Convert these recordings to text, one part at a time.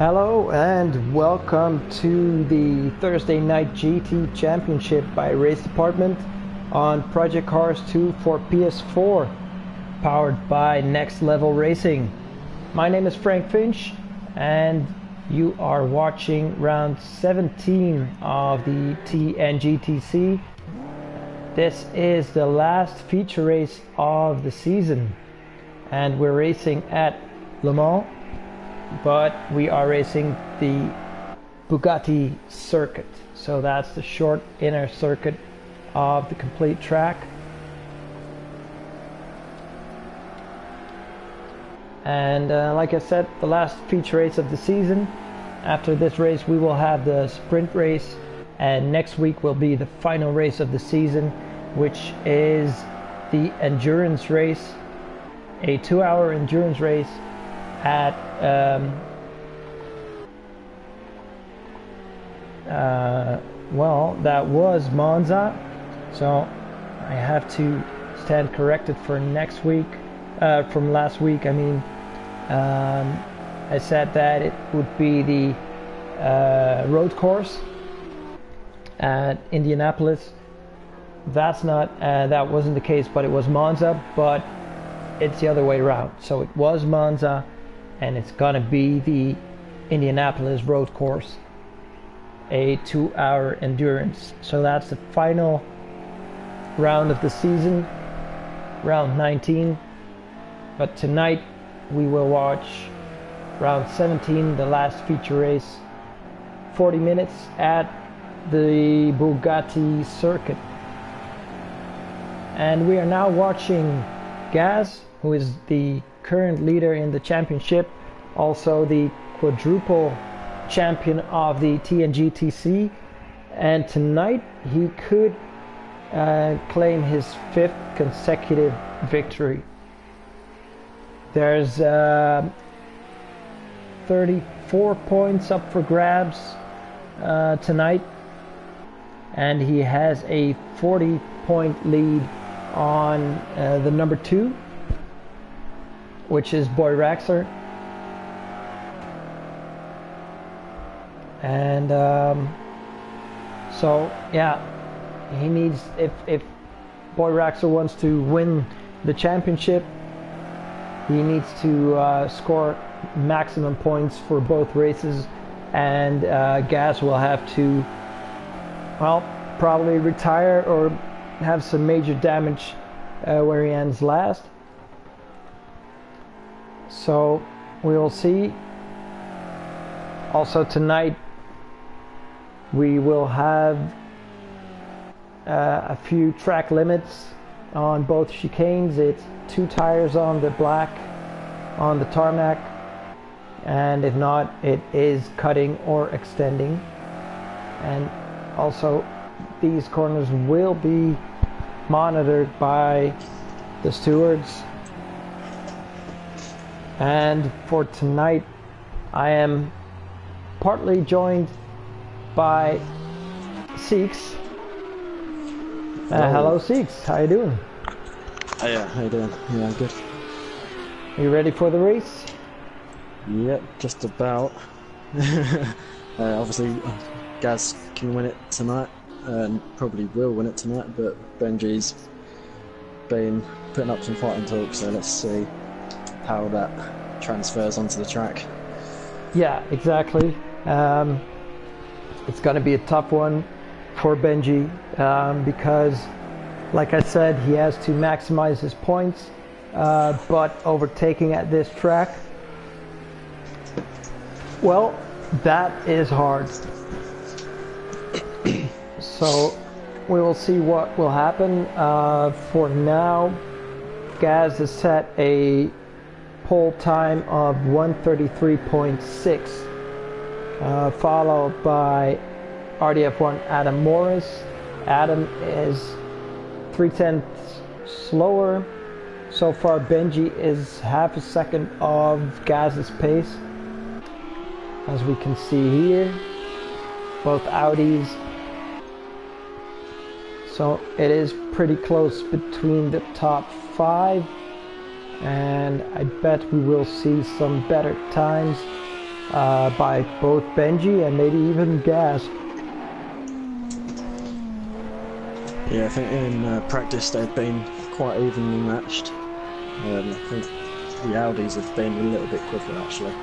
Hello and welcome to the Thursday Night GT Championship by Race Department on Project Cars 2 for PS4, powered by Next Level Racing. My name is Frank Finch and you are watching round 17 of the TNGTC. This is the last feature race of the season and we're racing at Le Mans, but we are racing the Bugatti circuit. So that's the short inner circuit of the complete track. And like I said, the last feature race of the season. After this race we will have the sprint race, and next week will be the final race of the season, which is the endurance race, a 2-hour endurance race at well, that was Monza, so I have to stand corrected for next week, from last week. I mean, I said that it would be the road course at Indianapolis. That's not, that wasn't the case, but it was Monza, but it's the other way around. So it was Monza and it's gonna be the Indianapolis road course, a 2-hour endurance. So that's the final round of the season, round 19. But tonight we will watch round 17, the last feature race, 40 minutes at the Bugatti circuit. And we are now watching Gaz, who is the current leader in the championship, also the quadruple champion of the TNGTC, and tonight he could claim his 5th consecutive victory. There's 34 points up for grabs tonight, and he has a 40-point lead on the number 2, which is Boy Raxer. And so yeah, he needs, if Boy Raxer wants to win the championship, he needs to score maximum points for both races, and Gas will have to, well, probably retire or have some major damage where he ends last. So we will see. Also tonight we will have a few track limits on both chicanes. It's 2 tires on the black on the tarmac, and if not, it is cutting or extending. And also these corners will be monitored by the stewards. And for tonight I am partly joined by Seeks. Hello Seeks, how you doing? Oh yeah, how you doing? Yeah, good. You ready for the race? Yep, just about. Obviously Gaz can win it tonight, and probably will win it tonight, but Benji's been putting up some fighting talk, so let's see how that transfers onto the track. Yeah, exactly. It's going to be a tough one for Benji, because, like I said, he has to maximize his points, but overtaking at this track, well, that is hard. So we will see what will happen. For now, Gaz has set a pole time of 1:33.6, followed by RDF1 Adam Morris. Adam is 0.3 slower. So far Benji is half a second of Gaz's pace, as we can see here, both Audis. So it is pretty close between the top 5, and I bet we will see some better times by both Benji and maybe even Gaz. Yeah, I think in practice they've been quite evenly matched. I think the Audis have been a little bit quicker actually.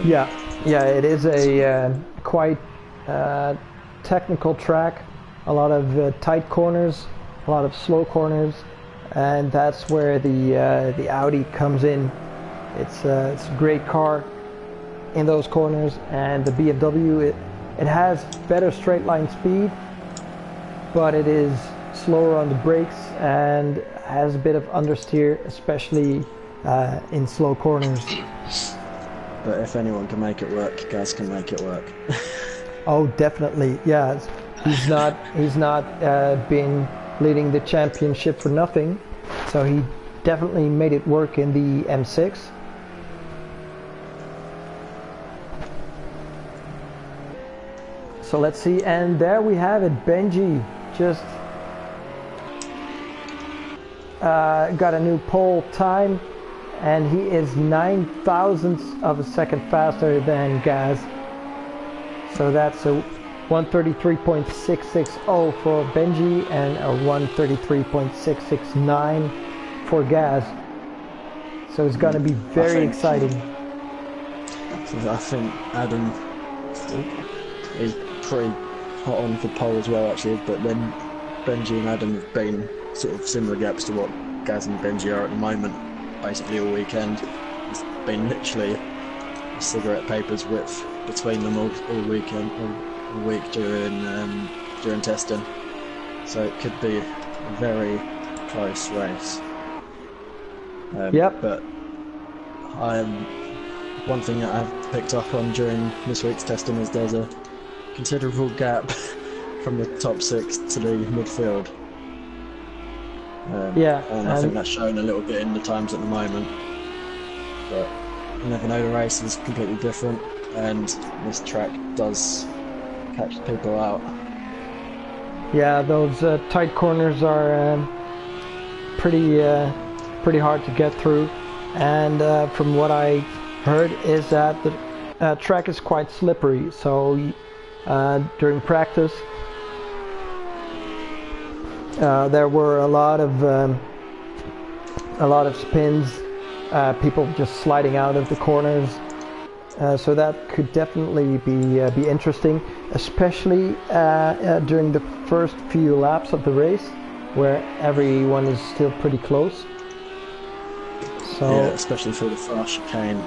Yeah, it is a quite technical track. A lot of tight corners, a lot of slow corners, and that's where the Audi comes in. It's a great car in those corners, and the BMW it has better straight line speed, but it is slower on the brakes and has a bit of understeer, especially in slow corners. But if anyone can make it work, Gaz can make it work. Oh, definitely, yeah. He's not been leading the championship for nothing, so he definitely made it work in the M6. So let's see, and there we have it. Benji just got a new pole time, and he is 9,000ths of a second faster than Gaz. So that's a 133.660 for Benji and a 133.669 for Gaz. So it's going to be very exciting. I think Adam is pretty hot on for pole as well actually, but then Benji and Adam have been sort of similar gaps to what Gaz and Benji are at the moment, basically all weekend. It's been literally a cigarette paper's width between them all weekend, all week during testing. So it could be a very close race. Yep. But one thing that I've picked up on during this week's testing is there's a considerable gap from the top 6 to the midfield. And I think that's shown a little bit in the times at the moment. But you never know, the race is completely different, and this track does catch people out. Yeah, those tight corners are pretty hard to get through, and from what I heard is that the track is quite slippery, so during practice there were a lot of spins, people just sliding out of the corners, so that could definitely be interesting, especially during the first few laps of the race, where everyone is still pretty close. So yeah, especially through the fast chicane.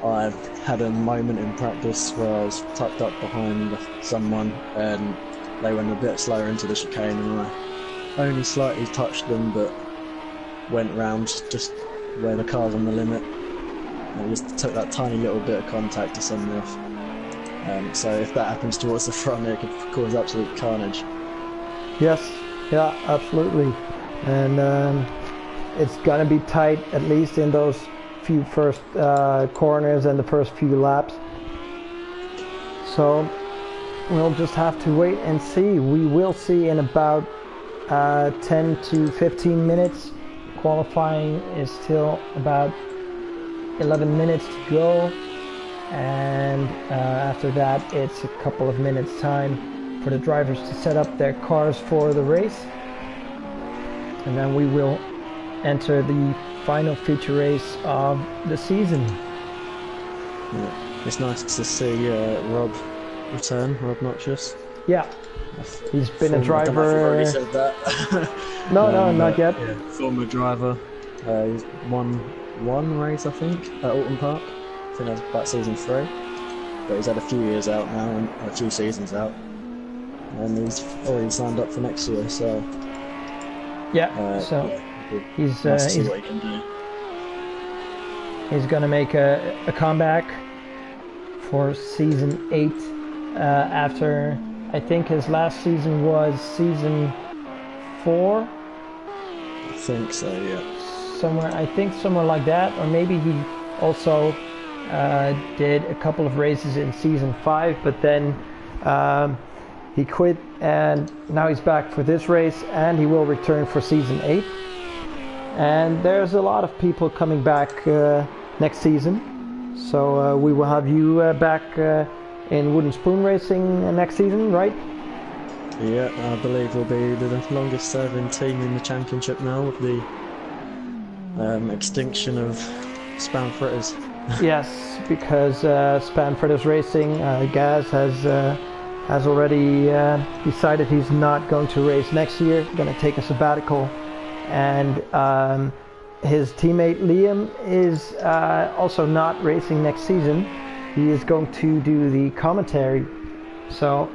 I had a moment in practice where I was tucked up behind someone and they went a bit slower into the chicane, and I only slightly touched them but went round just where the car's on the limit. I just took that tiny little bit of contact to send me off. So if that happens towards the front, it could cause absolute carnage. yes, yeah, absolutely, and it's gonna be tight, at least in those few first corners and the first few laps. So we'll just have to wait and see. We will see in about 10 to 15 minutes. Qualifying is still about 11 minutes to go, and after that it's a couple of minutes time for the drivers to set up their cars for the race, and then we will enter the final feature race of the season. Yeah. It's nice to see Rob return, Rob Noxious. Yeah, he's been a driver. I don't know if you've already said that. No, not yet. Yeah, former driver. He's won one race, I think, at Alton Park. I think that was about season 3. But he's had a few years out now, and a few seasons out, and he's already signed up for next year. So yeah, so he's nice to see what he can do. He's gonna make a comeback for season 8 after, I think his last season was season 4. I think so, yeah. Somewhere like that, or maybe he also did a couple of races in season 5, but then he quit, and now he's back for this race, and he will return for season 8. And there's a lot of people coming back next season. So we will have you back in Wooden Spoon Racing next season, right? Yeah, I believe we'll be the longest serving team in the championship now with the extinction of Spam Fritters. Yes, because Spam Fritters Racing, Gaz has already decided he's not going to race next year, going to take a sabbatical, and his teammate Liam is also not racing next season. He is going to do the commentary, so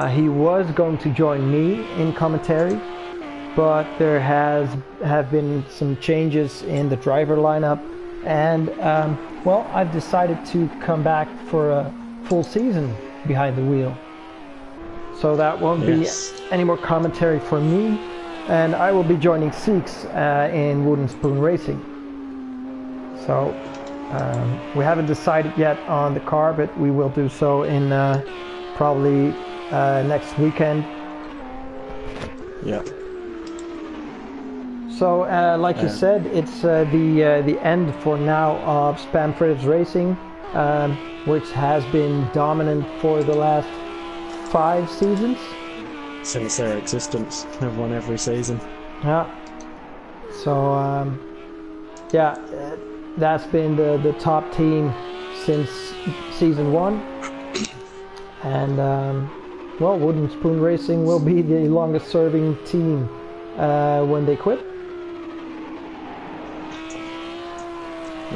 he was going to join me in commentary, but there have been some changes in the driver lineup, and well, I've decided to come back for a full season behind the wheel. So that won't be any more commentary for me, and I will be joining Seeks in Wooden Spoon Racing. So we haven't decided yet on the car, but we will do so in probably next weekend. Yeah. So like you said, it's the end for now of Spam Fritters Racing, which has been dominant for the last 5 seasons. Since their existence, they've won every season. Yeah. So yeah, that's been the top team since season 1, and well, Wooden Spoon Racing will be the longest serving team when they quit.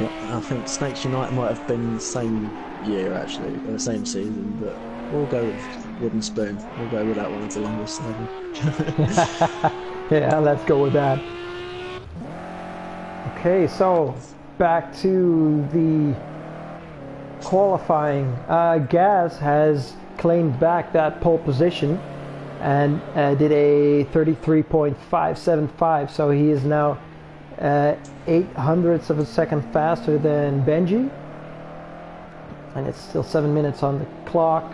Yeah, I think Snakes United might have been the same year actually, or the same season, but we'll go with Wooden Spoon. We'll go with that one as the longest serving. Yeah, let's go with that. Okay, so back to the qualifying. Gaz has claimed back that pole position and did a 33.575, so he is now 0.08 of a second faster than Benji, and it's still 7 minutes on the clock,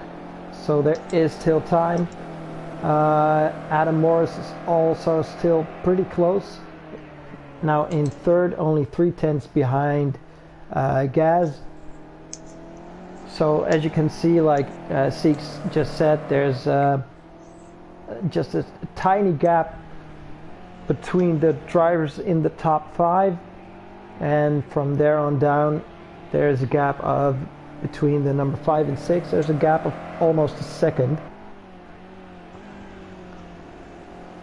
so there is still time. Adam Morris is also still pretty close, now in third, only 0.3 behind Gaz. So as you can see, like Seeks just said, there's just a tiny gap between the drivers in the top 5, and from there on down there's a gap of between the number 5 and 6, there's a gap of almost a second.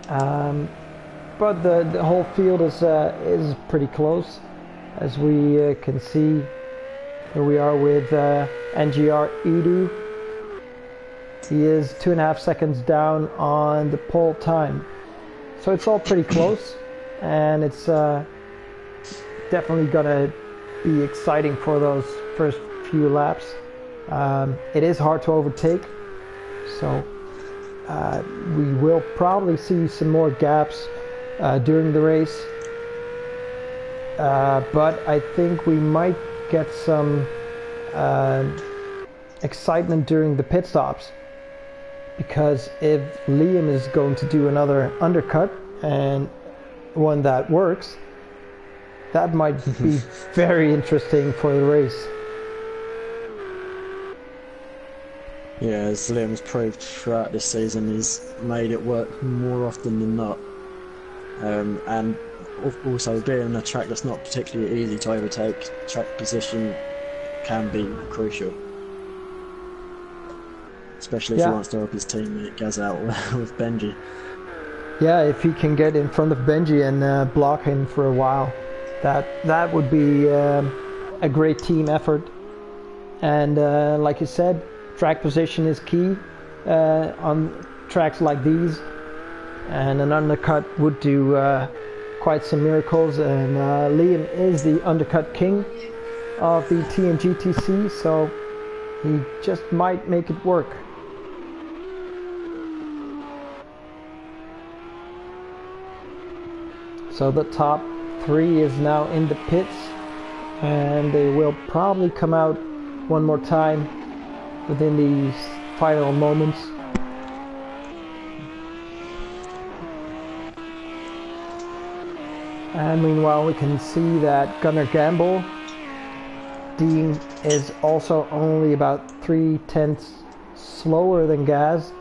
But the whole field is pretty close, as we can see. Here we are with NGR Edu. He is 2.5 seconds down on the pole time. So it's all pretty close, and it's definitely gonna be exciting for those first few laps. It is hard to overtake, so we will probably see some more gaps during the race, but I think we might get some excitement during the pit stops, because if Liam is going to do another undercut, and one that works, that might be very interesting for the race. Yeah, as Liam's proved throughout this season, he's made it work more often than not. And also being on a track that's not particularly easy to overtake, track position can be crucial. Especially if he wants to help his teammate Gaz out with Benji. Yeah, if he can get in front of Benji and block him for a while, that would be a great team effort. And like you said, track position is key on tracks like these, and an undercut would do quite some miracles. And Liam is the undercut king of the TNGTC, so he just might make it work. So the top 3 is now in the pits, and they will probably come out one more time within these final moments. And meanwhile, we can see that Gunnar Gamble Dean is also only about 3/10 slower than Gaz.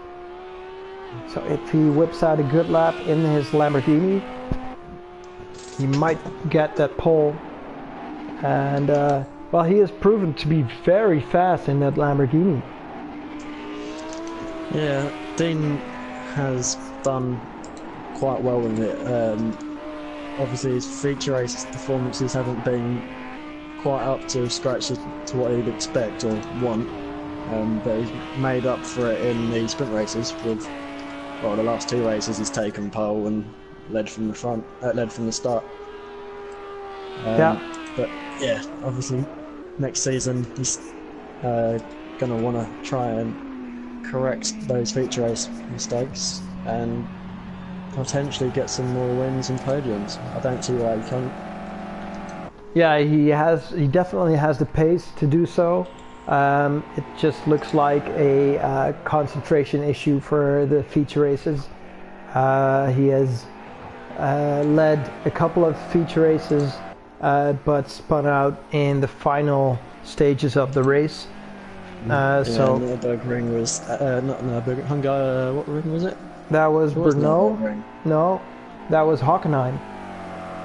So if he whips out a good lap in his Lamborghini, he might get that pole. And well, he has proven to be very fast in that Lamborghini. Yeah, Dean has done quite well with it. Obviously his feature race performances haven't been quite up to scratch to what he'd expect or want, but he's made up for it in the sprint races with, well, the last 2 races he's taken pole and led from the front, led from the start. Yeah. But yeah, obviously next season he's gonna want to try and correct those feature race mistakes and potentially get some more wins and podiums. I don't see why he can't. Yeah, he definitely has the pace to do so. It just looks like a concentration issue for the feature races. He has led a couple of feature races, but spun out in the final stages of the race. So Nürburgring was not Nürburgring. Hungary. What ring was it? That was Brno. No, that was Hockenheim.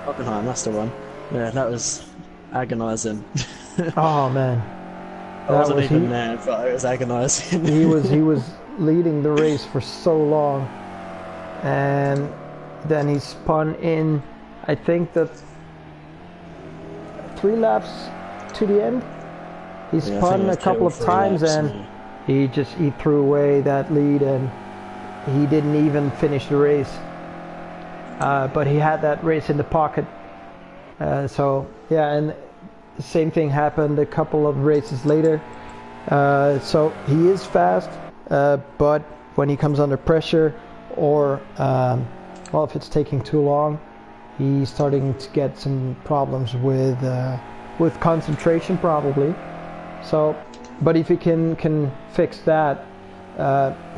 Hockenheim, that's the one. Yeah, that was agonising. Oh man, I wasn't even there, but it was agonising. he was leading the race for so long, and then he spun in, I think that 3 laps to the end. He spun a couple of times and he threw away that lead and he didn't even finish the race. But he had that race in the pocket. So yeah, and the same thing happened a couple of races later. So he is fast, but when he comes under pressure or well, if it's taking too long, he's starting to get some problems with concentration probably. So, but if he can fix that,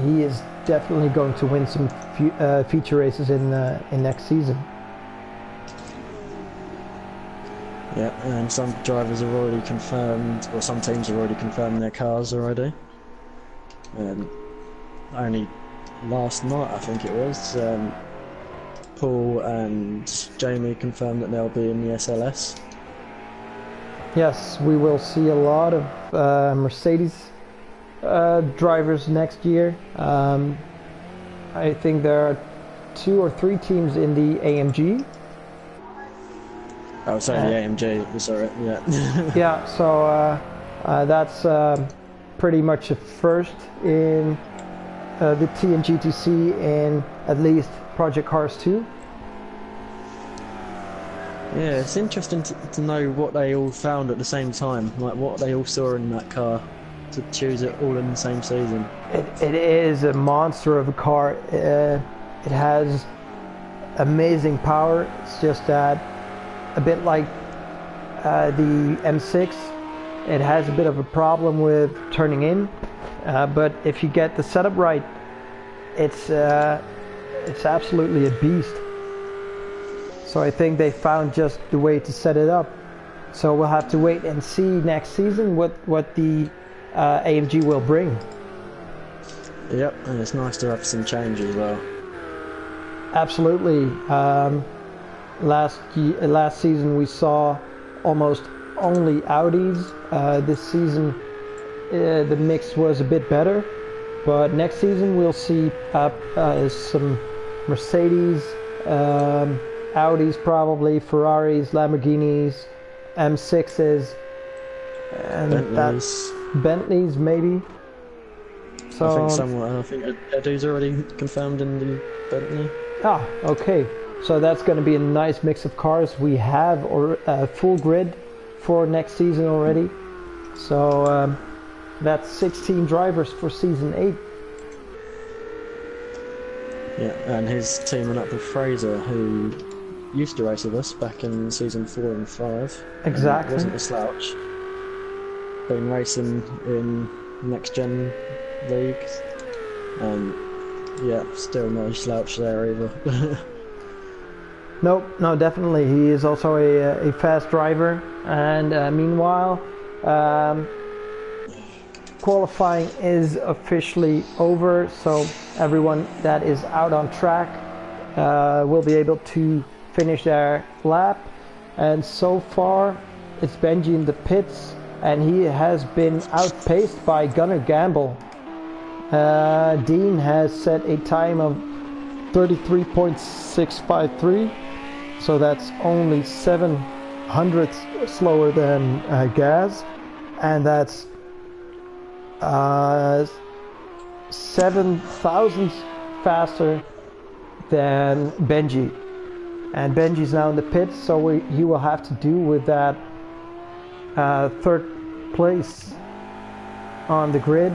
he is definitely going to win some feature races in next season. Yeah, and some drivers have already confirmed, or some teams have already confirmed their cars already. Only last night, I think it was, Paul and Jamie confirmed that they'll be in the SLS. Yes, we will see a lot of Mercedes drivers next year. I think there are 2 or 3 teams in the AMG. Oh, sorry, the AMG, sorry, yeah. Yeah, so that's pretty much a first in the TNGTC and at least Project Cars 2. Yeah, it's interesting to know what they all found at the same time, like what they all saw in that car to choose it all in the same season. It is a monster of a car. It has amazing power. It's just that a bit like the M6, it has a bit of a problem with turning in, but if you get the setup right, it's absolutely a beast. So I think they found just the way to set it up. So we'll have to wait and see next season what the AMG will bring. Yep, and it's nice to have some change as well. Absolutely. Last season we saw almost only Audis. This season the mix was a bit better, but next season we'll see some Mercedes, Audis probably, Ferraris, Lamborghinis, M6s, and Bentleys maybe. So I think Edu's already confirmed in the Bentley. Ah, okay. So that's going to be a nice mix of cars. We have a full grid for next season already. So that's 16 drivers for season 8. Yeah, and he's teaming up with Fraser, who used to race with us back in season 4 and 5. Exactly. Wasn't a slouch. Been racing in next gen leagues. Yeah, still no slouch there either. Nope, no, definitely. He is also a fast driver, and meanwhile, Qualifying is officially over, so everyone that is out on track will be able to finish their lap. And so far it's Benji in the pits, and he has been outpaced by Gunnar Gamble. Dean has set a time of 33.653, so that's only 7 hundredths slower than Gaz, and that's 7 thousandths faster than Benji. And Benji's now in the pits, so he will have to do with that third place on the grid.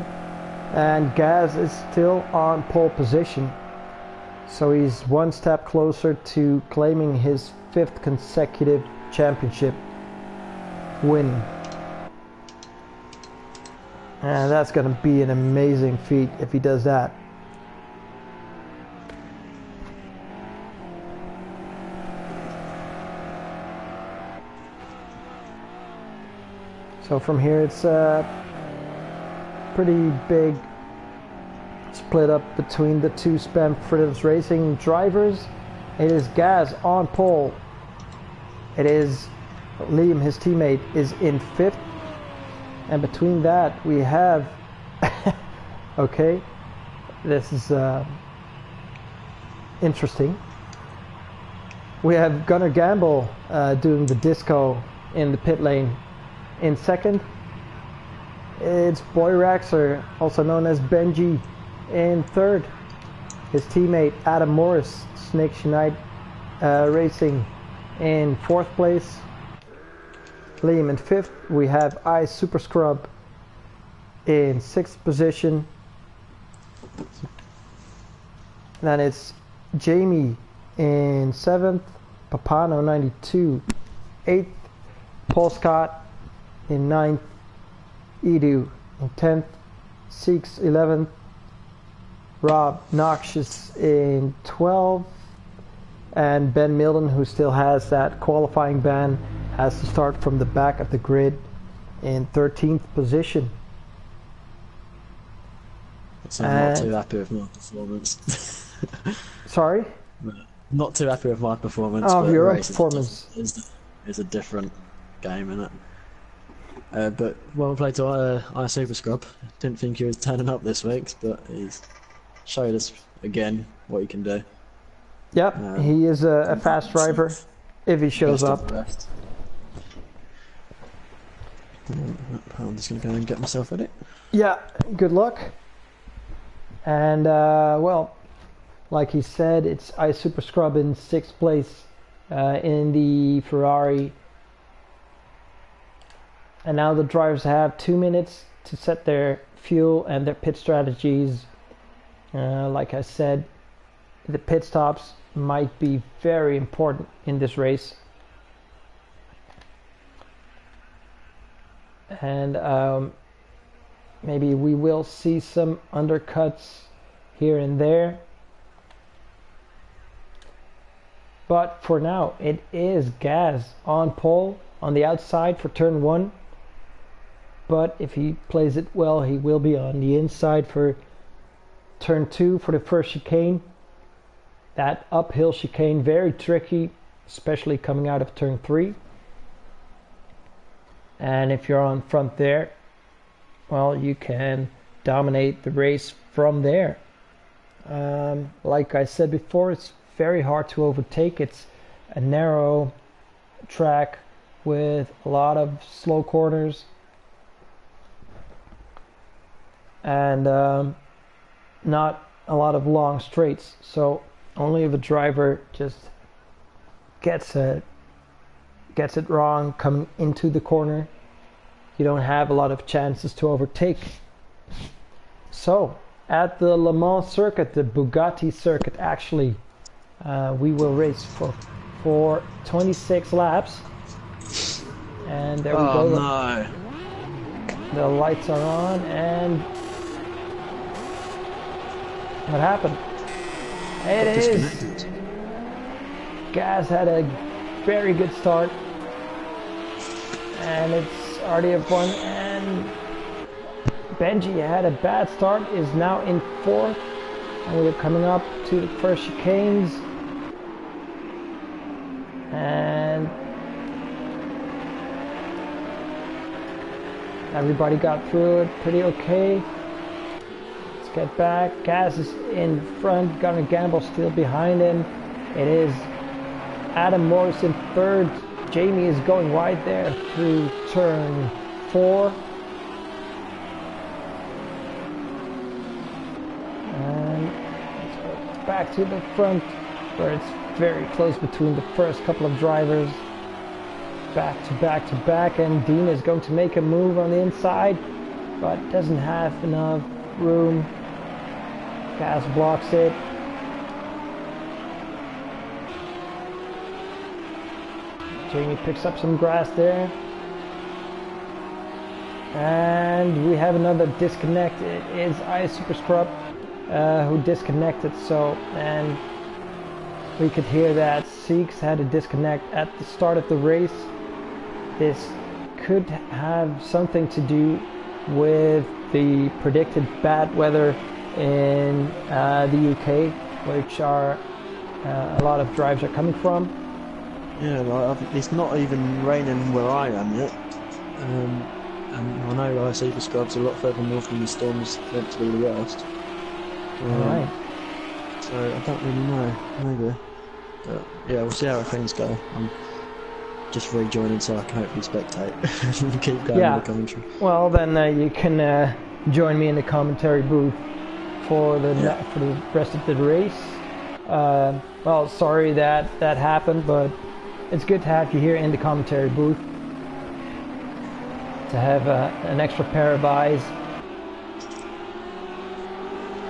And Gaz is still on pole position, so he's one step closer to claiming his 5th consecutive championship win. And that's going to be an amazing feat if he does that. So from here it's a pretty big split up between the two Spam Fritters Racing drivers. It is Gaz on pole. It is Liam, his teammate, is in 5th. And between that we have okay, this is interesting. We have Gunnar Gamble doing the disco in the pit lane. In 2nd it's Boy Raxer, also known as Benji, in 3rd. His teammate Adam Morris, Snake Unite Racing, in 4th place. Liam in 5th. We have I Super Scrub in 6th position. Then it's Jamie in 7th. Papano 92 8th. Paul Scott in 9th. Edu in 10th. Seeks 11th. Rob Noxious in 12th. And Ben Milden, who still has that qualifying ban, has to start from the back of the grid in 13th position. So I'm not too happy with my performance. Sorry? Not too happy with my performance. Oh, your own performance. Is a different game, isn't it? But well played to I Super Scrub. Didn't think he was turning up this week, but he's showed us again what he can do. Yep, he is a fast driver if he shows up. I'm just going to go and get myself at it. Yeah, good luck. And well, like he said, it's I Super Scrub in 6th place in the Ferrari. And now the drivers have 2 minutes to set their fuel and their pit strategies. Like I said, the pit stops might be very important in this race. And maybe we will see some undercuts here and there. But for now, it is Gaz on pole on the outside for turn 1. But if he plays it well, he will be on the inside for turn 2 for the first chicane. That uphill chicane, very tricky, especially coming out of turn 3. And if you're on front there, well, you can dominate the race from there. Like I said before, it's very hard to overtake. It's a narrow track with a lot of slow corners. And not a lot of long straights. So only if a driver just gets it wrong coming into the corner, you don't have a lot of chances to overtake. So at the Le Mans circuit, the Bugatti circuit actually, we will race for 26 laps. And there we go. No. The lights are on, and what happened? It is. Gaz had a very good start, and it's RDF1, and Benji had a bad start, is now in 4th, and we're coming up to the first chicanes, and everybody got through it pretty okay. Let's get back. Gaz is in front, Gonna Gamble still behind him. It is Adam Morris in 3rd. Jamie is going wide there through turn 4. And let's go back to the front where it's very close between the first couple of drivers. Back to back to back, and Dean is going to make a move on the inside, but doesn't have enough room. Gas blocks it. Jamie picks up some grass there. And we have another disconnect. It is Ice Super Scrub who disconnected, and we could hear that Seeks had a disconnect at the start of the race. This could have something to do with the predicted bad weather in the UK, which are a lot of drives are coming from. Yeah, like, it's not even raining where I am yet. And I know Super Scrub's a lot further north than the storm's meant to be the worst. Alright. So I don't really know, maybe. But yeah, we'll see how things go. I'm just rejoining so I can hopefully spectate and keep going with the commentary. Well, then you can join me in the commentary booth for the rest of the race. Well, sorry that happened, but it's good to have you here in the commentary booth to have an extra pair of eyes.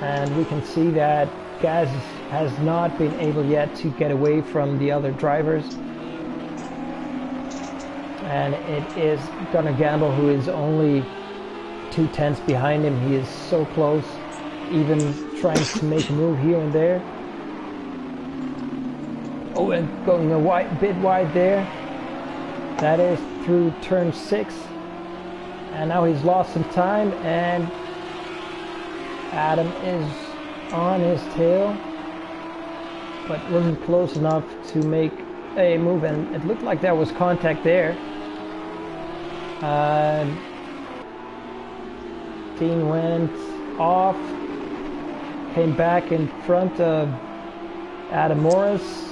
And we can see that Gaz has not been able yet to get away from the other drivers. And it is Gonna Gamble who is only 2/10 behind him. He is so close, even trying to make a move here and there. Oh, and going a bit wide there. That is through turn 6. And now he's lost some time, and Adam is on his tail, but wasn't close enough to make a move, and it looked like there was contact there. Dean went off, came back in front of Adam Morris.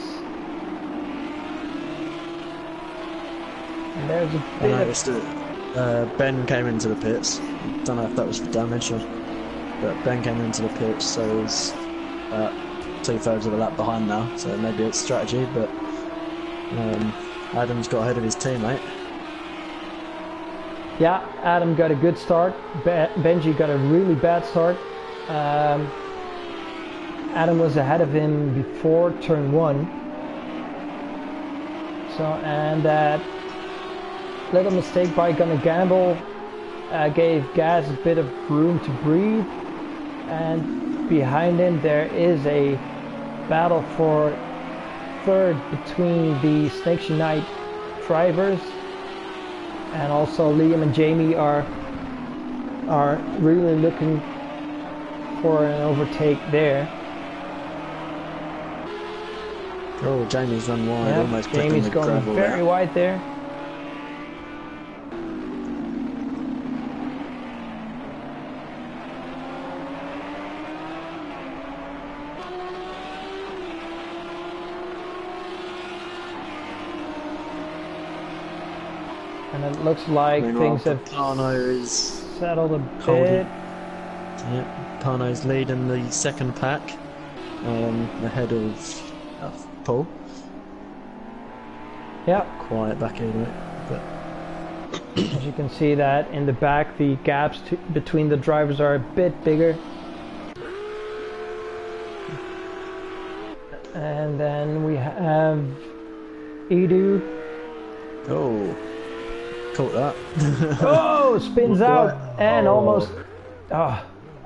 And there's a bit I noticed that Ben came into the pits. Don't know if that was for damage, but Ben came into the pits, so he's 2/3 of a lap behind now. So maybe it's strategy, but Adam's got ahead of his teammate. Yeah, Adam got a good start. Benji got a really bad start. Adam was ahead of him before turn 1. So, and that little mistake by Gonna Gamble gave Gaz a bit of room to breathe. And behind him there is a battle for 3rd between the Snakes Unite drivers. And also Liam and Jamie are really looking for an overtake there. Oh, Jamie's run wide, Yep, almost Jamie's going very wide there. And it looks like things have settled a bit. Yeah, Pano's leading the second pack, ahead of Paul. Yep. Quiet back here, right? But as you can see that in the back, the gaps between the drivers are a bit bigger. And then we have Edu. Oh, caught that. Oh, spins out and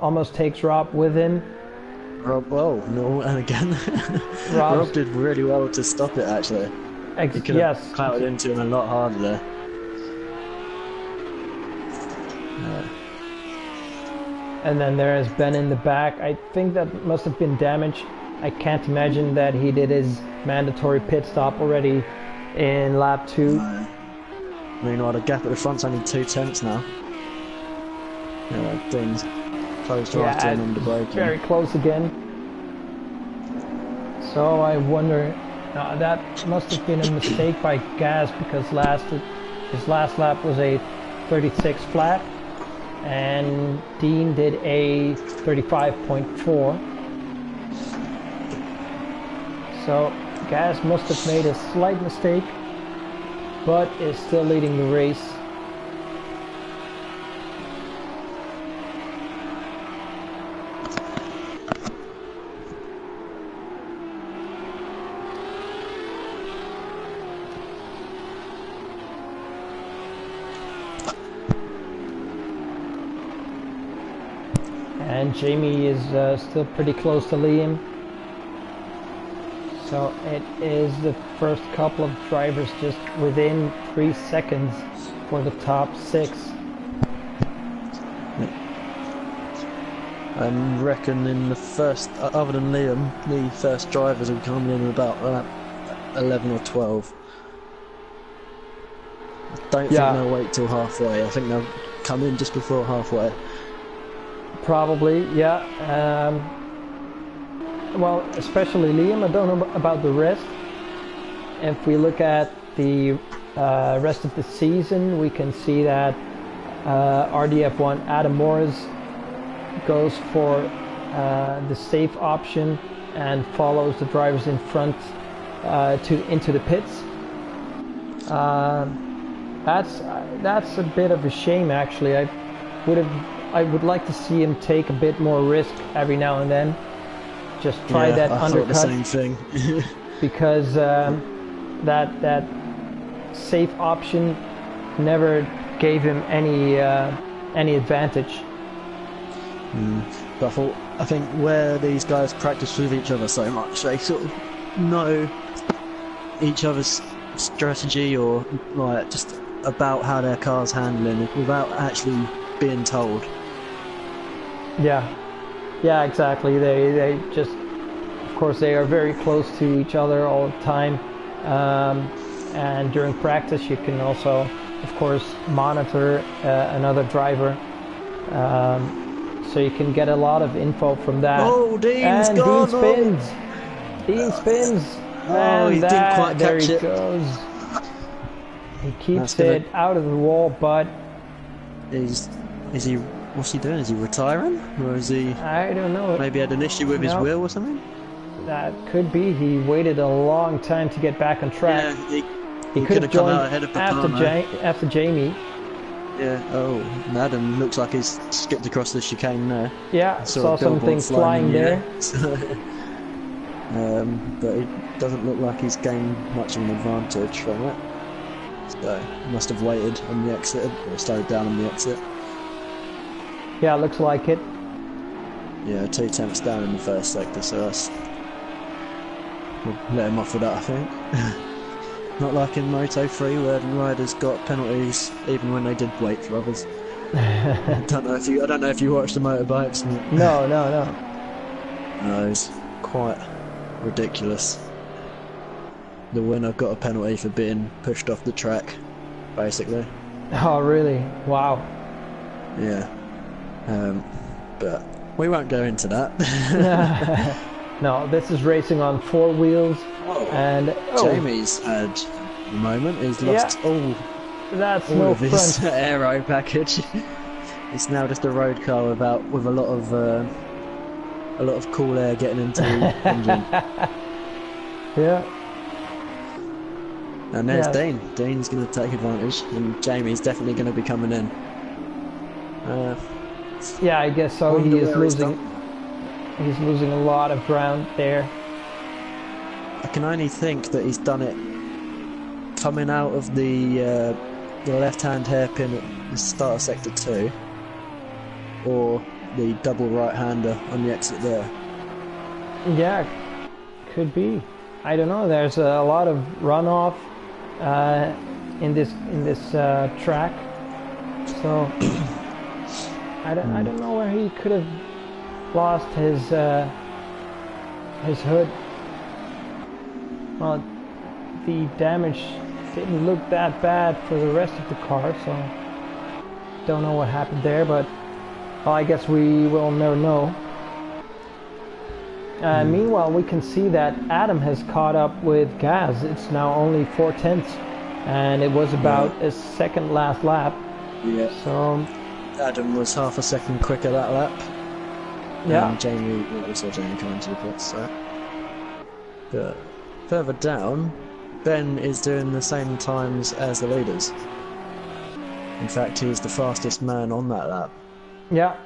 almost takes Rob with him. Rob, oh no, and again, Rob did really well to stop it actually. He could have clouted into him a lot harder there. And then there is Ben in the back. I think that must have been damage. I can't imagine that he did his mandatory pit stop already in lap 2. No. Meanwhile, the gap at the front's only 2/10 now. Dean's close to after him on the braking. Very close again. So I wonder, that must have been a mistake by Gas, because his last lap was a 36 flat, and Dean did a 35.4. So Gas must have made a slight mistake, but is still leading the race. And Jamie is still pretty close to Liam. So it is the first couple of drivers just within 3 seconds for the top 6. I reckon in the first, other than Liam, the first drivers will come in about 11 or 12. I don't think they'll wait till halfway. I think they'll come in just before halfway. Probably, yeah. Well, especially Liam. I don't know about the rest. If we look at the rest of the season, we can see that RDF1 Adam Morris goes for the safe option and follows the drivers in front into the pits. That's a bit of a shame, actually. I would like to see him take a bit more risk every now and then. Just try that undercut. I thought the same thing. Because that safe option never gave him any advantage. But I think where these guys practice with each other so much, they sort of know each other's strategy, or like just about how their car's handling without actually being told. Yeah, exactly. They just, of course, they are very close to each other all the time, and during practice you can also, of course, monitor another driver, so you can get a lot of info from that. Oh, Dean's gone! Dean spins! Oh, he didn't quite there catch he it. Goes. He keeps it out of the wall, but is he? What's he doing? Is he retiring, or is he? I don't know. Maybe had an issue with his wheel or something. That could be. He waited a long time to get back on track. Yeah, he could have come out ahead of the after Jamie. Yeah. Oh, Adam looks like he's skipped across the chicane there. Yeah, saw some things flying there. But it doesn't look like he's gained much of an advantage from it. So he must have waited on the exit, or slowed down on the exit. Yeah, looks like it. Yeah, 2/10 down in the first sector, so that's... we'll let him off with that, I think. Not like in Moto 3 where the riders got penalties even when they did wait for others. I don't know if you watched the motorbikes. No. No, it's quite ridiculous. The winner got a penalty for being pushed off the track, basically. Oh, really? Wow. Yeah. But we won't go into that. No, this is racing on 4 wheels. And Jamie's had a moment. He's lost all of his aero package. It's now just a road car with a lot of cool air getting into the engine. Yeah. And there's Dean. Dean's going to take advantage, and Jamie's definitely going to be coming in. Yeah, I guess so. He is losing. He's losing a lot of ground there. I can only think that he's done it coming out of the left-hand hairpin at the start of sector 2, or the double right-hander on the exit there. Yeah, could be. I don't know. There's a lot of runoff in this track, so I don't know where he could have lost his hood. Well, the damage didn't look that bad for the rest of the car, so don't know what happened there, but well, I guess we will never know. Meanwhile, we can see that Adam has caught up with Gaz. It's now only 4/10, and it was about a second last lap. Yeah. So Adam was half a second quicker that lap. yeah. And Jamie, also Jamie coming to the pits, so. But further down, Ben is doing the same times as the leaders. In fact, he's the fastest man on that lap. Yeah.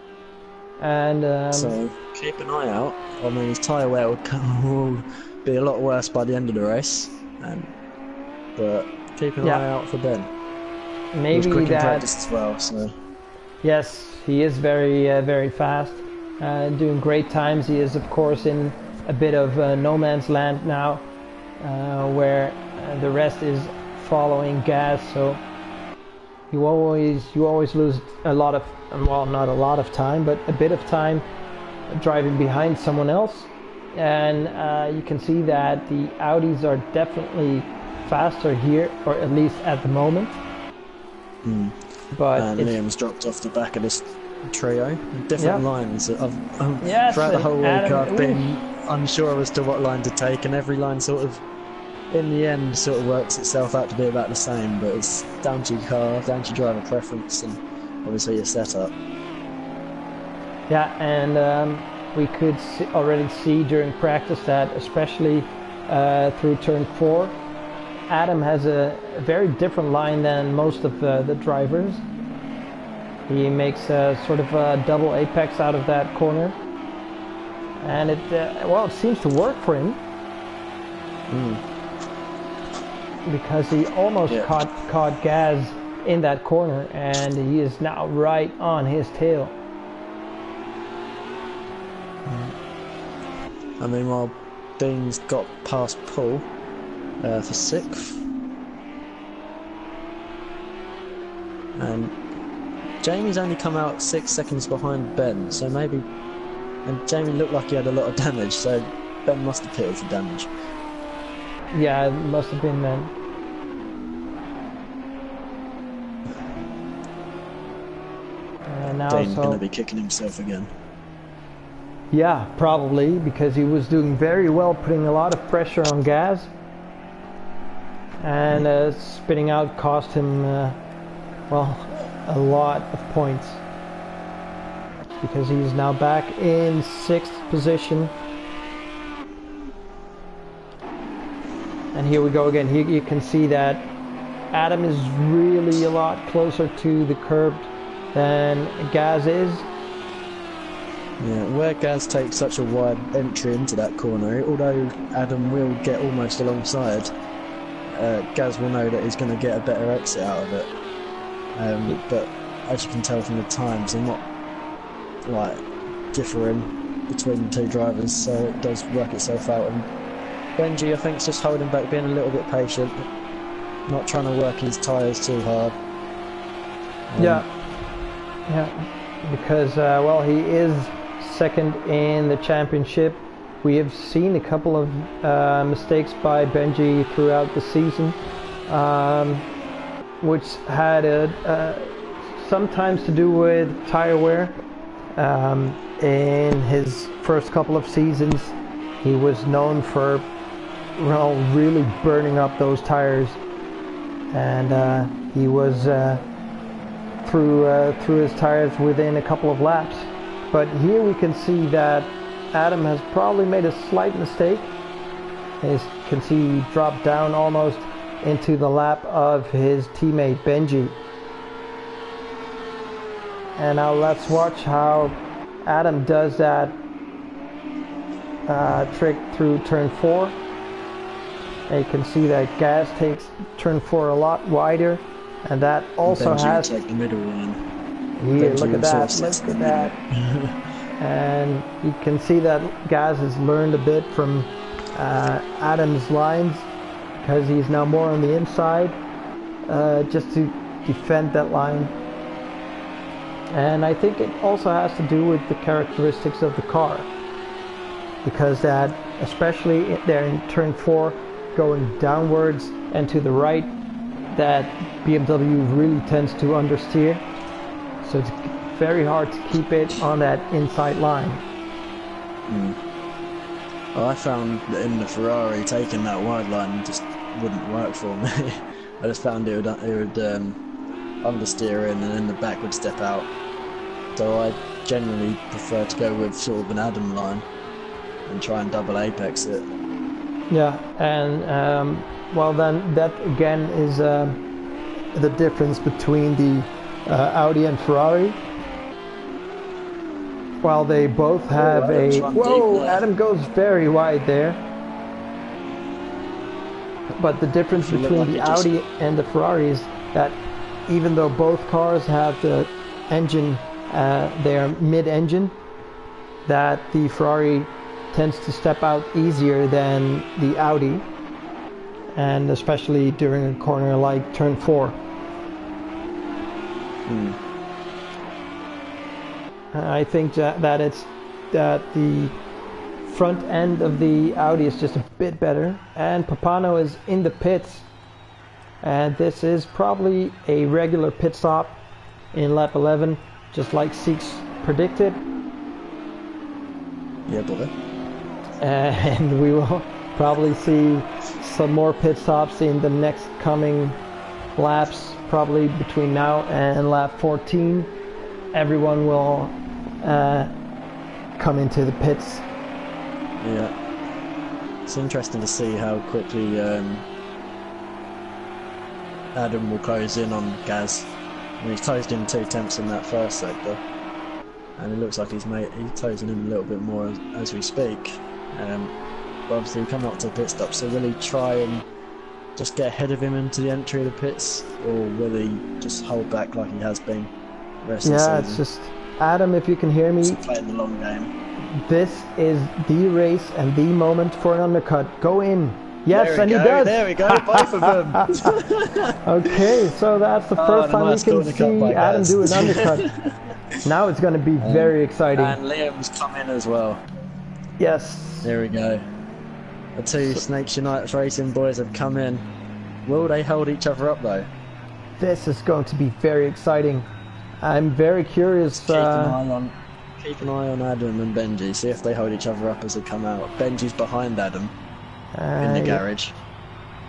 And so keep an eye out. I mean, his tyre wear will be a lot worse by the end of the race. But keep an eye out for Ben. Maybe he was quick in that. practice as well. So Yes, he is very very fast, doing great times. He is of course in a bit of no man's land now, where the rest is following Gaz. So you always lose a lot of, well, not a lot of time, but a bit of time driving behind someone else. And you can see that the Audis are definitely faster here, or at least at the moment. But Liam's dropped off the back of this trio. Different lines. Yes, throughout the whole week Adam, I've been unsure as to what line to take, and every line sort of, in the end, sort of works itself out to be about the same. But it's down to your car, down to your driver preference, and obviously your setup. Yeah, and we could already see during practice that, especially through turn 4, Adam has a very different line than most of the drivers. He makes a sort of a double apex out of that corner, and it seems to work for him. Because he almost caught Gaz in that corner, and he is now right on his tail. I mean, while Dean's got past Paul for 6th, and Jamie's only come out 6 seconds behind Ben, so maybe, and Jamie looked like he had a lot of damage, so Ben must have pitted for damage. Yeah, it must have been then. Now Dane's going to be kicking himself again. Yeah, probably, because he was doing very well, putting a lot of pressure on Gaz. And spinning out cost him, a lot of points. Because he's now back in 6th position. And here we go again. Here you can see that Adam is really a lot closer to the curb than Gaz is. Yeah, where Gaz takes such a wide entry into that corner, although Adam will get almost alongside, Gaz will know that he's going to get a better exit out of it. But as you can tell from the times, they're not like differing between the two drivers, so it does work itself out. And Benji, I think, is just holding back, being a little bit patient, not trying to work his tyres too hard. Yeah, because he is 2nd in the championship. We have seen a couple of mistakes by Benji throughout the season, which had sometimes to do with tire wear. In his first couple of seasons, he was known for really burning up those tires, and he was through his tires within a couple of laps. But here we can see that Adam has probably made a slight mistake. As you can see, he dropped down almost into the lap of his teammate Benji. And now let's watch how Adam does that trick through turn 4. And you can see that Gaz takes turn 4 a lot wider, and that also Benji has. Take the middle one. Here, look at that! Look at that! And you can see that Gaz has learned a bit from Adam's lines, because he's now more on the inside, just to defend that line. And I think it also has to do with the characteristics of the car, because that, especially there in turn 4, going downwards and to the right, that BMW really tends to understeer, so it's very hard to keep it on that inside line. Well, I found that in the Ferrari, taking that wide line just wouldn't work for me. I just found it would understeer in, and then the back would step out. So I generally prefer to go with sort of an Adam line and try and double apex it. Yeah, and well, then that again is the difference between the Audi and Ferrari. While they both have whoa, Adam goes very wide there. But the difference between the Audi and the Ferrari is that even though both cars have the engine, their mid-engine, that the Ferrari tends to step out easier than the Audi, and especially during a corner like turn 4. I think that the front end of the Audi is just a bit better, and Papano is in the pits, and this is probably a regular pit stop in lap 11, just like Seeks predicted. Yeah, boy. And we will probably see some more pit stops in the next coming laps, probably between now and lap 14. Everyone will come into the pits. Yeah, it's interesting to see how quickly Adam will close in on Gaz. I mean, he's closed in 2 tenths in that first sector, and it looks like he's closing in a little bit more as we speak. But obviously, coming up to the pit stop, so will he try and just get ahead of him into the entry of the pits, or will he just hold back like he has been the rest of the season? Yeah, it's just, Adam, if you can hear me, just playing the long game. This is the race and the moment for an undercut. Go in. Yes, and he does. There we go, both of them. Okay, so that's the first time we can see Adam do an undercut. Now it's going to be very exciting. And Liam's come in as well. Yes. There we go. The 2 Snakes Unite Racing boys have come in. Will they hold each other up though? This is going to be very exciting. I'm very curious. Keep an eye on Adam and Benji, see if they hold each other up as they come out. Benji's behind Adam in the garage.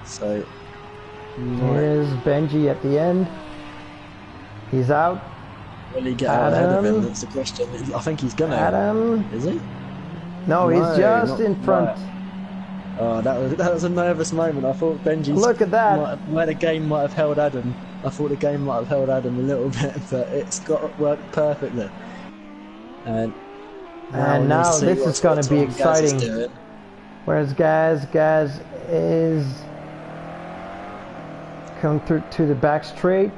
So here's Benji at the end. He's out. Will he get out ahead of him? That's the question. I think he's gonna. Adam. Is he? No, he's just in front. Right. Oh, that was a nervous moment. I thought Benji's. Look at that. Where the game might have held Adam. I thought the game might have held Adam a little bit, but it's got worked perfectly. And now this is going to be exciting. Where's Gaz? Gaz is coming through to the back straight.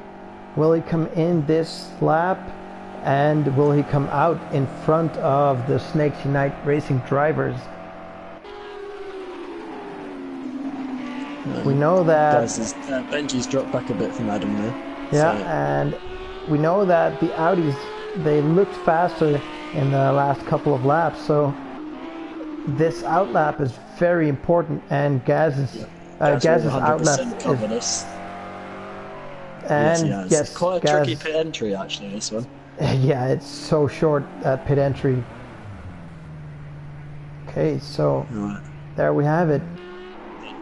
Will he come in this lap? And will he come out in front of the Snakes Unite Racing drivers? We know that Benji's dropped back a bit from Adam there. Yeah, so. And we know that the Audis, they looked faster in the last couple of laps, so this outlap is very important, and Gaz's outlap is. And yes, quite a tricky pit entry actually, this one. Yeah, it's so short at pit entry. Okay, so there we have it.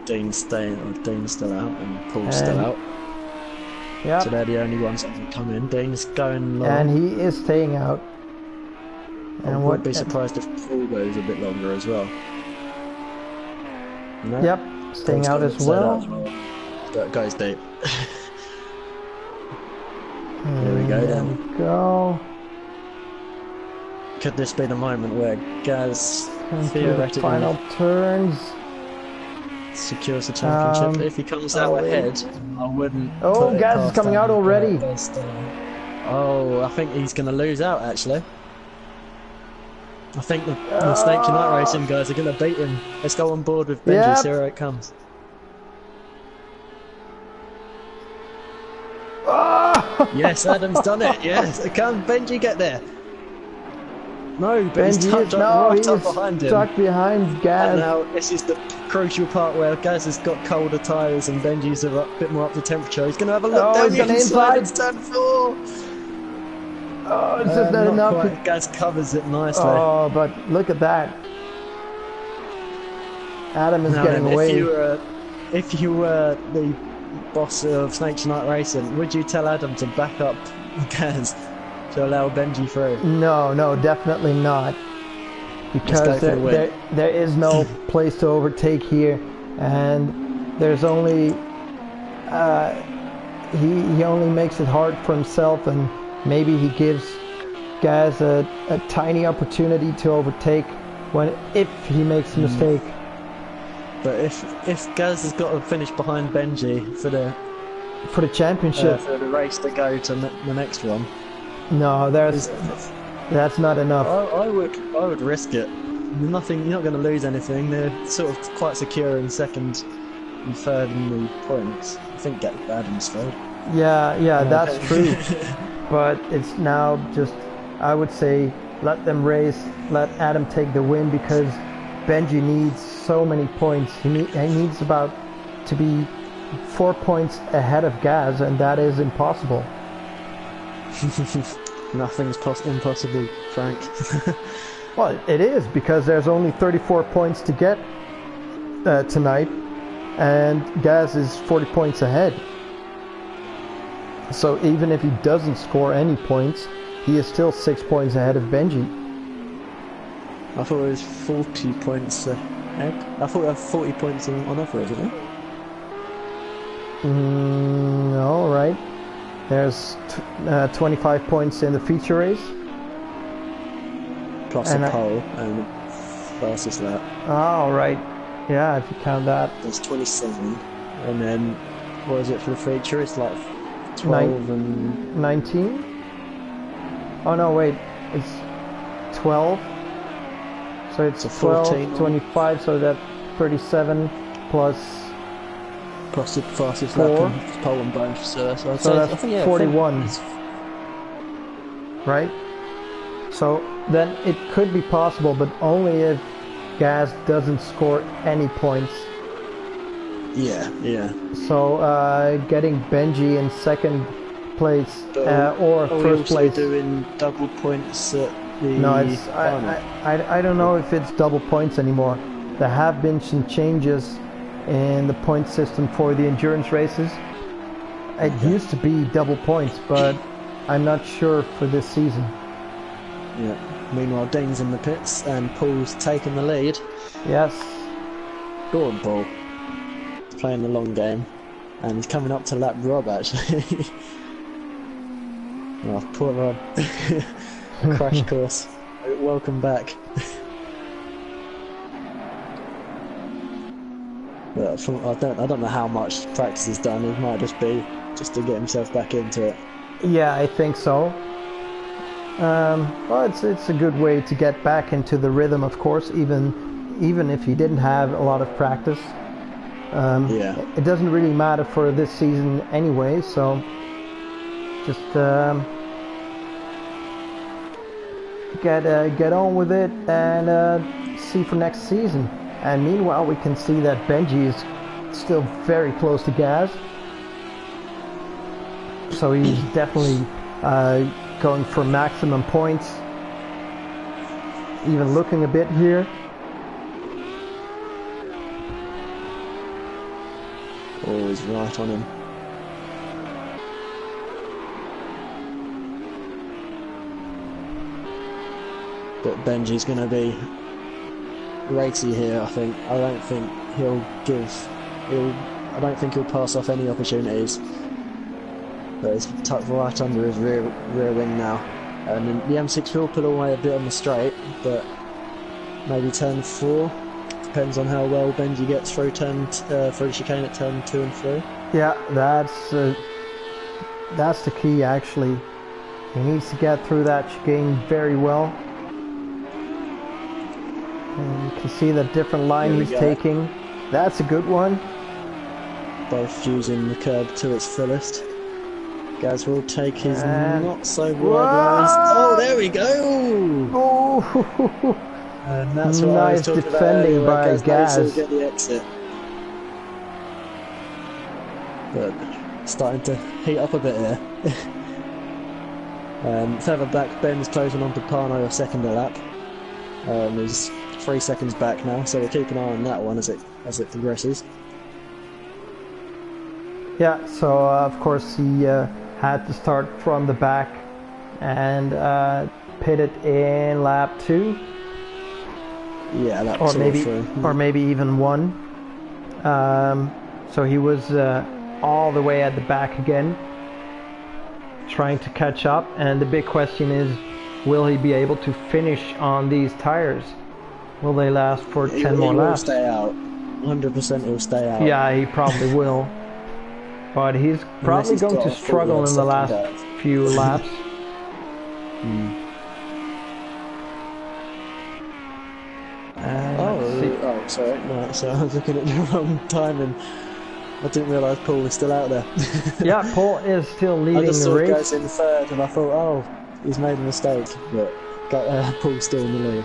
Dean's still out and Paul's still out. Yeah. So they're the only ones that can come in. Dean's going long. And he is staying out. And I wouldn't be surprised if Paul goes a bit longer as well. No? Yep, staying out as well. But goes deep. There we go then. There we go. Could this be the moment where Gaz theoretically final turns secures the championship? If he comes out ahead, I wouldn't. Oh, Gaz is coming out already. Oh, I think he's going to lose out actually. I think the Snake Unite Racing guys are going to beat him. Let's go on board with Benji. Yep. See where it comes. Oh! Yes, Adam's done it. Yes, come Benji, get there. No, but he's tucked right up behind him. Stuck behind Gaz. And now this is the crucial part where Gaz has got colder tyres and Benji's a bit more up to temperature. He's going to have a look down the inside. It's turn 4. Oh, it's just not enough. Quite. Gaz covers it nicely. Oh, but look at that. Adam is getting away. If you were the boss of Snake Night Racing, would you tell Adam to back up Gaz to allow Benji through? No, definitely not. Because there is no place to overtake here, and there's only he only makes it hard for himself, and maybe he gives Gaz a tiny opportunity to overtake if he makes a mistake. But if Gaz has got to finish behind Benji for the championship, for the race to go to the next one, no, that's not enough. I would risk it. Nothing. You're not going to lose anything. They're sort of quite secure in second and third in the points. I think Adam's third. Yeah, that's true. But it's now just, I would say, let them race, let Adam take the win, because Benji needs so many points. He needs to be 4 points ahead of Gaz, and that is impossible. Nothing's impossible, Frank. Well, it is, because there's only 34 points to get tonight, and Gaz is 40 points ahead. So even if he doesn't score any points, he is still 6 points ahead of Benji. I thought it was 40 points ahead. I thought it had 40 points on offer, isn't it? No, right. There's 25 points in the feature race. Plus a pole and fastest lap. Oh, right. Yeah, if you count that. There's 27. And then, what is it for the feature? It's like 12 and... 19? Oh, no, wait. It's 12. So it's 12, 14. 25, so that's 37 plus the fastest 4. lap and pole and both. So that's I think, 41. Right? So then it could be possible, but only if Gaz doesn't score any points. Yeah. So getting Benji in second place or first place. Doing double points at the... No, I don't know if it's double points anymore. There have been some changes in the point system for the endurance races. It used to be double points, but I'm not sure for this season. Yeah. Meanwhile, Dean's in the pits and Paul's taking the lead. Yes. Go on, Paul. He's playing the long game, and he's coming up to lap Rob actually. Oh, poor Rob. Crash course. Welcome back. But I don't know how much practice he's done. It might just be just to get himself back into it. Yeah, I think so. Well, it's a good way to get back into the rhythm, of course, even if he didn't have a lot of practice. It doesn't really matter for this season anyway, so just get on with it and see for next season. And meanwhile, we can see that Benji is still very close to Gaz, so he's definitely going for maximum points. Even looking a bit here. Always right on him. But Benji's going to be racy here, I think. I don't think he'll pass off any opportunities. But he's tucked right under his rear wing now. And then the M6 will pull away a bit on the straight, but maybe turn 4. Depends on how well Benji gets through through the chicane at turn 2 and 3. Yeah, that's the key actually. He needs to get through that chicane very well. And you can see the different line he's taking. That's a good one. Both using the curb to its fullest. Gaz will take his And not so wide lines. Oh, there we go! Oh, And that's what I was nice talking about defending earlier, where by Gaz knows Gaz. he'll get the exit. But starting to heat up a bit here. Further back, Ben's closing on to Parno a second a lap. He's 3 seconds back now, so we'll keep an eye on that one as it progresses. Yeah, so of course he had to start from the back and pitted in lap 2. Yeah, that or was maybe even 1. So he was all the way at the back again, trying to catch up, and the big question is, will he be able to finish on these tires? Will they last for 10 more laps? He will stay out. 100% he'll stay out. Yeah, he probably will. But he's probably going to struggle in the last few laps. Sorry. No, so I was looking at the wrong timing. I didn't realise Paul was still out there. Yeah, Paul is still leading I just the saw race. Gaz in third, and I thought, oh, he's made a mistake. But Paul's still in the lead.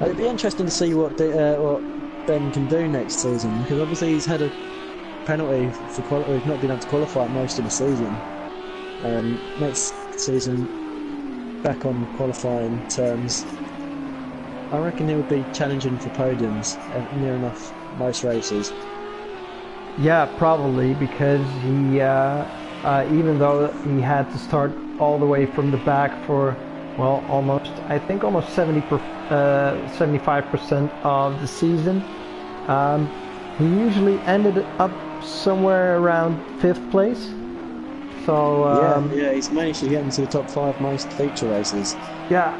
It'd be interesting to see what Ben can do next season, because obviously he's had a penalty for quality. We've not been able to qualify most of the season. Next season, back on qualifying terms, I reckon he would be challenging for podiums near enough most races. Yeah, probably, because he, even though he had to start all the way from the back for, well, almost 75% of the season, he usually ended up somewhere around 5th place. So yeah, he's managed to get into the top 5 most feature races. Yeah,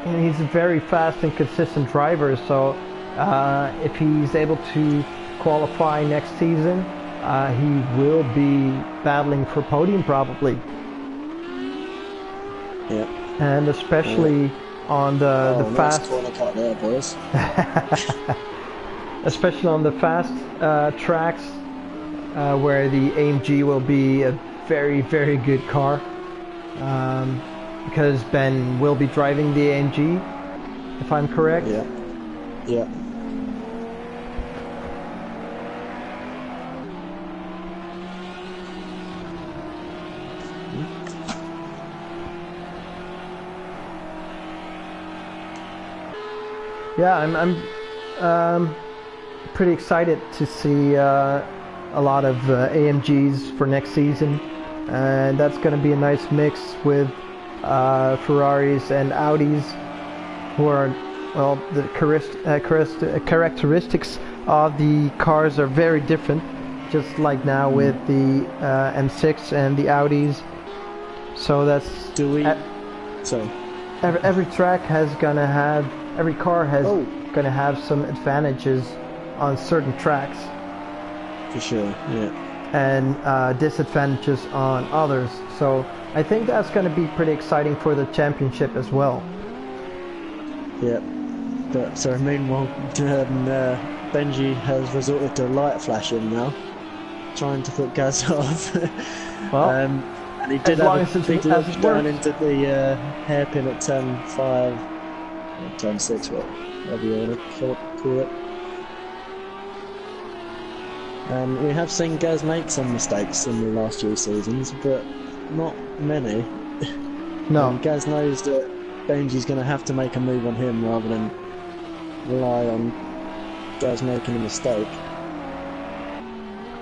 and he's a very fast and consistent driver. So if he's able to qualify next season, he will be battling for podium probably. Yeah. And especially on the nice fast corner cut there, boys. especially on the fast tracks where the AMG will be a very, very good car, because Ben will be driving the AMG, if I'm correct. Yeah. Yeah, I'm pretty excited to see a lot of AMGs for next season, and that's going to be a nice mix with Ferraris and Audis, who are, well, the characteristics of the cars are very different, just like now with the M6 and the Audis. So that's every track has gonna have, every car has gonna have some advantages on certain tracks. For sure, yeah. And disadvantages on others. So I think that's going to be pretty exciting for the championship as well. Yeah. But so meanwhile, Benji has resorted to light flashing now, trying to put Gaz off. Well, and he did have a big look down into the hairpin at turn 5, or turn 6, whatever you want to call it. We have seen Gaz make some mistakes in the last few seasons, but not many. No. Gaz knows that Benji's going to have to make a move on him rather than rely on Gaz making a mistake.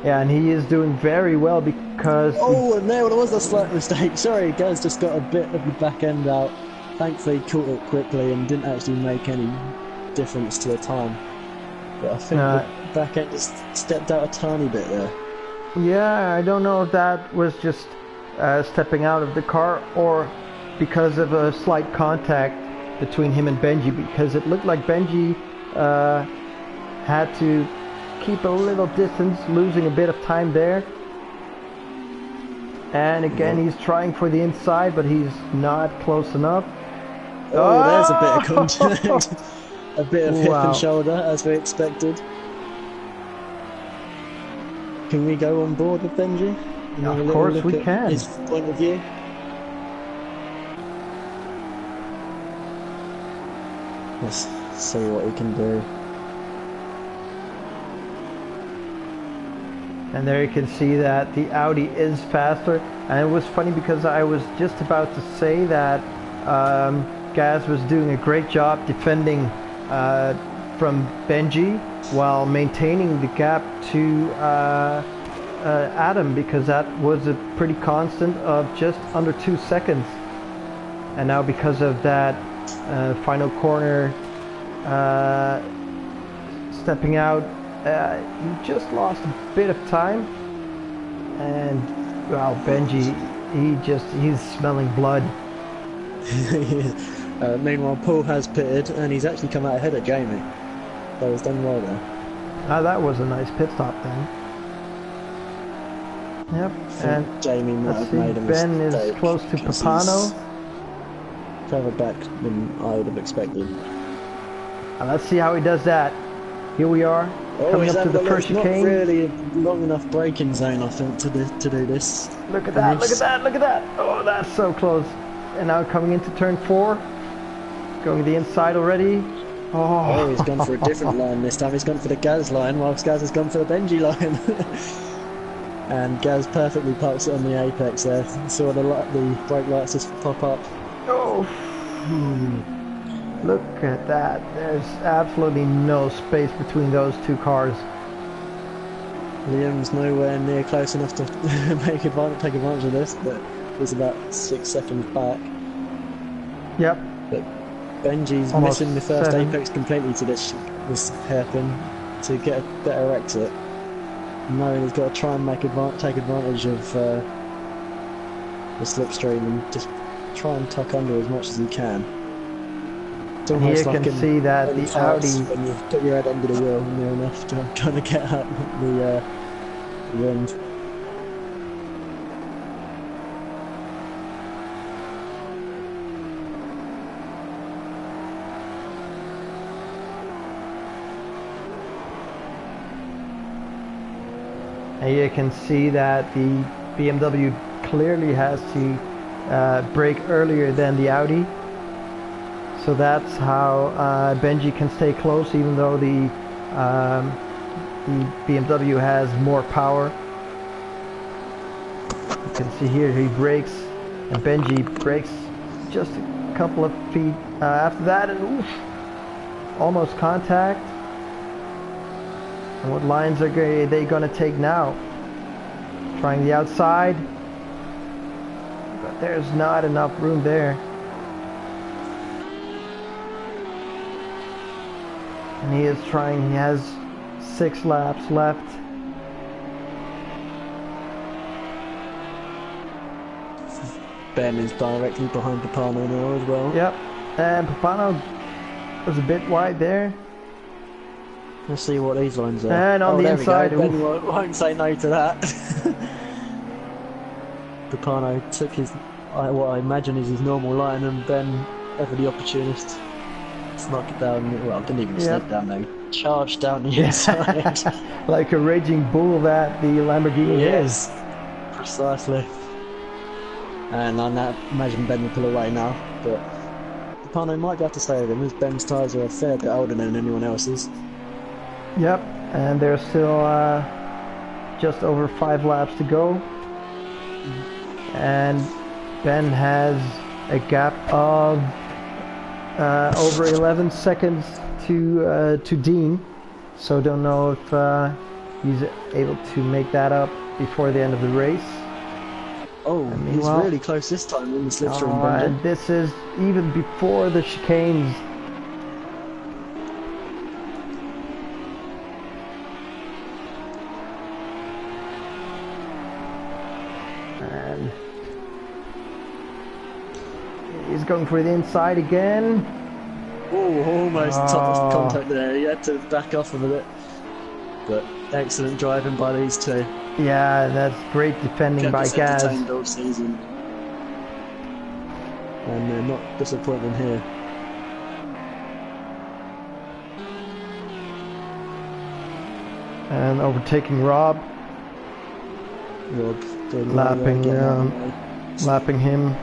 Yeah, and he is doing very well because... Oh, and there was a slight mistake. Sorry, Gaz just got a bit of the back end out. Thankfully, he caught it quickly and didn't actually make any difference to the time. But I think the back end just stepped out a tiny bit there. Yeah, I don't know if that was just stepping out of the car or because of a slight contact between him and Benji, because it looked like Benji had to keep a little distance, losing a bit of time there. And again, he's trying for the inside, but he's not close enough. Oh, there's a bit of contact. A bit of hip and shoulder, as we expected. Can we go on board with Benji? And have a Of little course look we at can. his point of view. Let's see what he can do. And there you can see that the Audi is faster. And it was funny because I was just about to say that Gaz was doing a great job defending from Benji while maintaining the gap to Adam, because that was a pretty constant of just under 2 seconds. And now because of that final corner stepping out, he just lost a bit of time, and well, Benji, he's smelling blood. Meanwhile, Paul has pitted, and he's actually come out ahead of Jamie. That was done well there. That was a nice pit stop then. Yep, and Jamie might let's have made a see, Ben mistake is close to because Papano. he's further back than I would have expected. And let's see how he does that. Here we are, coming he's up to the first not chicane. really a long enough braking zone, I think, to do this. Look at that, look at that, look at that. Oh, that's so close. And now coming into turn 4. Going to the inside already. Oh, he's gone for a different line this time. He's gone for the Gaz line, whilst Gaz has gone for the Benji line. And Gaz perfectly parks it on the apex there. Saw the brake lights just pop up. Oh, look at that. There's absolutely no space between those two cars. Liam's nowhere near close enough to take advantage of this, but he's about 6 seconds back. Yep. But Benji's Almost missing the first 7. apex completely to this hairpin to get a better exit. Knowing he's got to try and take advantage of the slipstream and just try and tuck under as much as he can. It's And here you can see that the Audi, when you put your head under the wheel near enough to trying to get out the wind. and you can see that the BMW clearly has to brake earlier than the Audi. So that's how Benji can stay close, even though the BMW has more power. You can see here he brakes, and Benji brakes just a couple of feet after that, and oof, almost contact. And what lines are they going to take now? Trying the outside, but there's not enough room there. And he is trying, he has 6 laps left. Ben is directly behind Papano now as well. Yep, and Papano was a bit wide there. Let's see what these lines are. And on the there inside, we go. Ben won't say no to that. Papano took what I imagine is his normal line, and Ben, ever the opportunist, snuck it down. Well, didn't even snuck down though. Charged down the inside. Like a raging bull that the Lamborghini is. Precisely. And I imagine Ben will pull away now, but Papano might be able to stay with him, as Ben's tyres are a fair bit older than anyone else's. Yep, and there's still just over 5 laps to go. And Ben has a gap of over 11 seconds to Dean, so don't know if he's able to make that up before the end of the race. Oh, he's really close this time in the slipstream. And this is even before the chicanes. And he's going for the inside again. Oh, almost touched contact there. He had to back off a bit. But excellent driving by these two. Yeah, that's great defending by Gaz. Entertained all season. And they're not disappointing here. And overtaking Rob. Rob doing lapping, lapping him.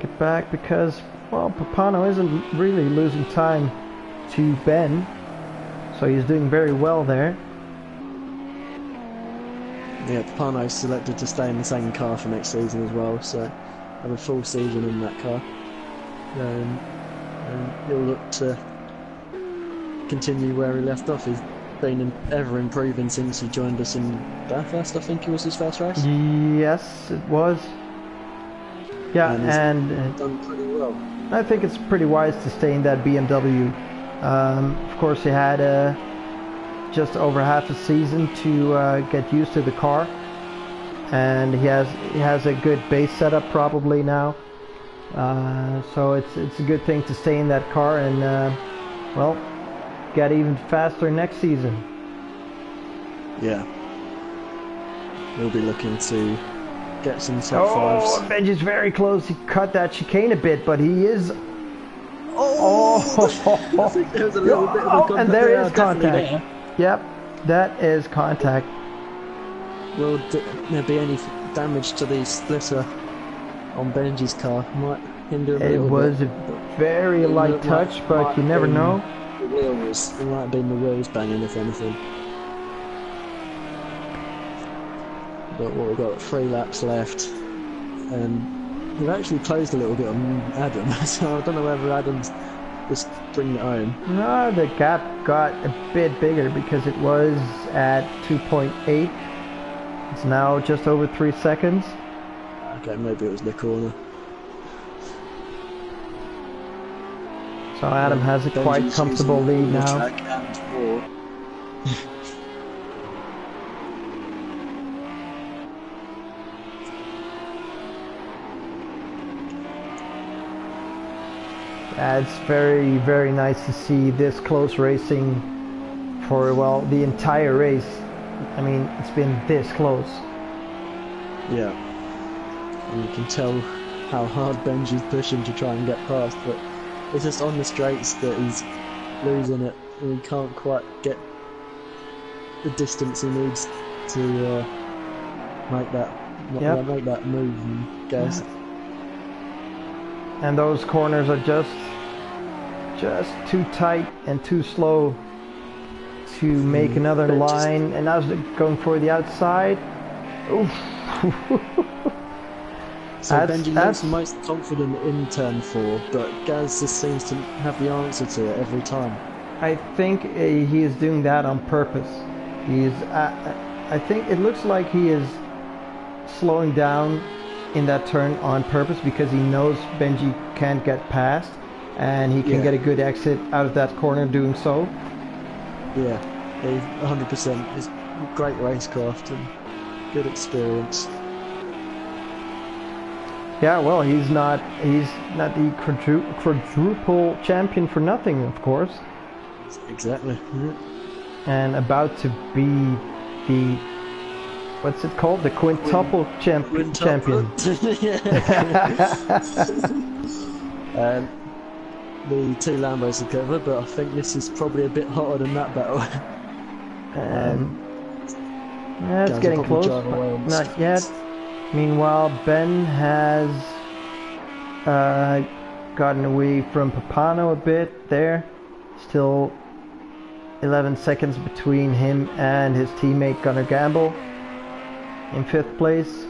Get back because, well, Papano isn't really losing time to Ben, so he's doing very well there. Yeah, Papano's selected to stay in the same car for next season as well, so have a full season in that car. And he'll look to continue where he left off. He's been ever improving since he joined us in Bathurst. I think it was his first race. Yes, it was. Yeah, and done pretty well. I think it's pretty wise to stay in that BMW. Of course, he had just over half a season to get used to the car, and he has a good base setup probably now. So it's a good thing to stay in that car and well, get even faster next season. Yeah, we'll be looking to get some top fives. Oh, Benji's very close. He cut that chicane a bit, but he is. I think there was a little bit of a contact. And there is contact. There. Yep, that is contact. Will there be any damage to the splitter on Benji's car? Might hinder a little bit. It was a very light touch, but you never know. The wheels. It might have been the wheels banging, if anything. But what we've got 3 laps left, and we've actually closed a little bit on Adam, so I don't know whether Adam's just bringing it home. No, the gap got a bit bigger because it was at 2.8. It's now just over 3 seconds. Okay, maybe it was the corner. So Adam has a quite comfortable lead now. Yeah, it's very, very nice to see this close racing for, well, the entire race. I mean, it's been this close. Yeah. And you can tell how hard Benji's pushing to try and get past, but it's just on the straights that he's losing it, and he can't quite get the distance he needs to make that move and gas. Yeah. And those corners are just too tight and too slow to make another line. And now going for the outside. Oof. So Benji looks the most confident in turn 4, but Gaz just seems to have the answer to it every time. I think he is doing that on purpose. I think it looks like he is slowing down in that turn on purpose because he knows Benji can't get past, and he can get a good exit out of that corner doing so. Yeah, 100%. It's great racecraft and good experience. Yeah, well, he's not the quadruple champion for nothing, of course. Exactly. Yeah. And about to be the, what's it called? The quintuple champion. The 2 Lambos are covered, but I think this is probably a bit hotter than that battle. Yeah, it's getting close, but not yet. Meanwhile, Ben has gotten away from Papano a bit there. Still 11 seconds between him and his teammate Gunnar Gamble in 5th place,